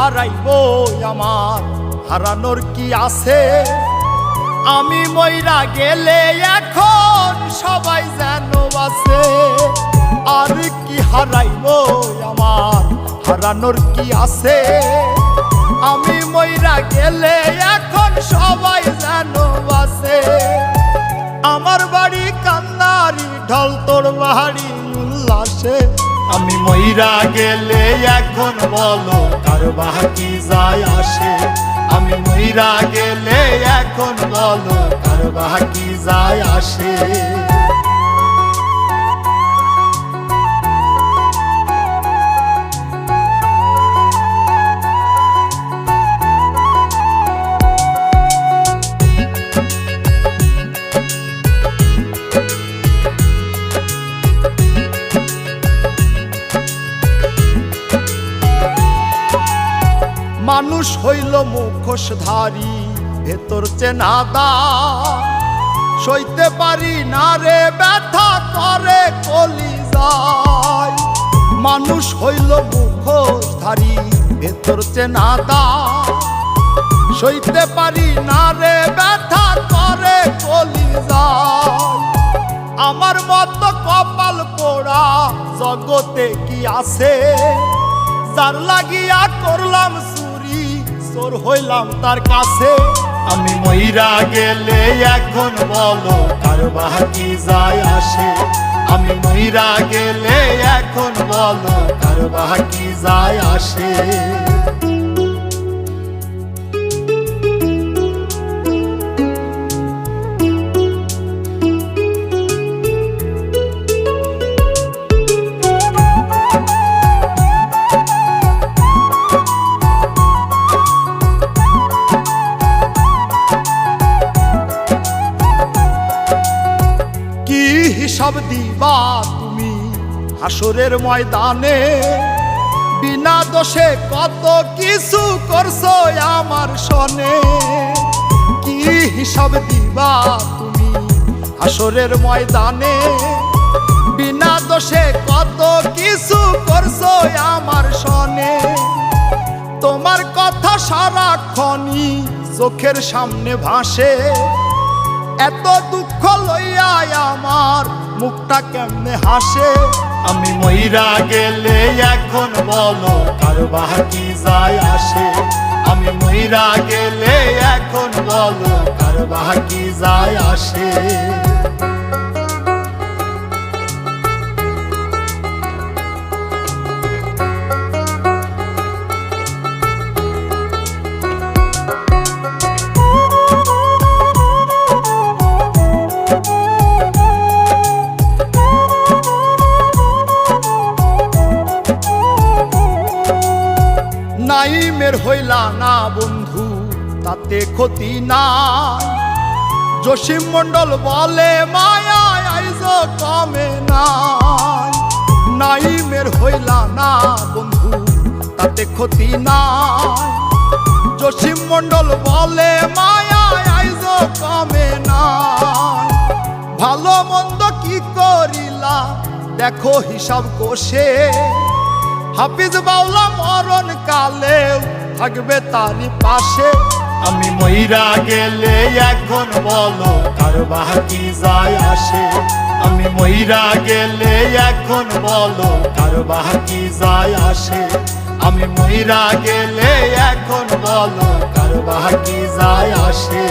হারাইবো আমার হারানোর কি আছে? আমি মইরা গেলে এখন সবাই যেন আছে। আর কি হারাইবো আমার হারানোর কি আছে? আমি মইরা গেলে এখন সবাই যেন আছে। আমার বাড়ি কান্নারি ঢল, তোর বাড়ি উল্লাসে। আমি মইরা গেলে এখন বলো কার বাকি যায় আসে? আমি মইরা গেলে এখন বলো কার বাকি যায় আসে? মানুষ হইল মুখোশধারী, ভেতর চেনাদা। সইতে পারি না রে ব্যথা করে কলিজায়। মানুষ হইল মুখোশধারী, ভেতর চেনাদা। সইতে পারি না রে ব্যথা করে কলিজায়। আমার মতো কপাল পোড়া জগতে কি আছে? যার লাগিয়া করলাম চুরি, চোর হইলাম তার কাছে। আমি মইরা গেলে এখন বলো কার বাকি যায় আসে? আমি মইরা গেলে এখন বলো কার বাকি যায় আসে? হিসাব দিবা তুমি হাসরের ময়দানে? বিনা দোষে কত কিছু করছো আমার সনে। কি হিসাব দিবা তুমি হাসরের ময়দানে? বিনা দোষে কত কিছু করছো আমার সনে। তোমার কথা সারাক্ষণই চোখের সামনে ভাসে। এত দুঃখ লইয়া আমার মুখটা কেমনে হাসে? আমি মইরা গেলে এখন বলো কার বাকি যায় আসে? আমি মইরা গেলে এখন বলো কার বাকি যায় আসে? নাইমের হইলা না বন্ধু তাতে ক্ষতি নাই। জসিম মণ্ডল বলে মায়া আইজ কমে নাই। নাইমের হইলা না বন্ধু তাতে ক্ষতি নাই। জসিম মণ্ডল বলে মায়া আইজ কমে নাই। ভালো মন্দ কি করিলা দেখো হিসাব কষে। হাফিজ বাউলা মরণ কালেও থাকবে তারই পাশে। আমি মইরা গেলে এখন বলো কার বাকি যায় আসে? আমি মইরা গেলে এখন বলো কার বাকি যায় আসে? আমি মইরা গেলে এখন বলো কার বাকি যায় আসে?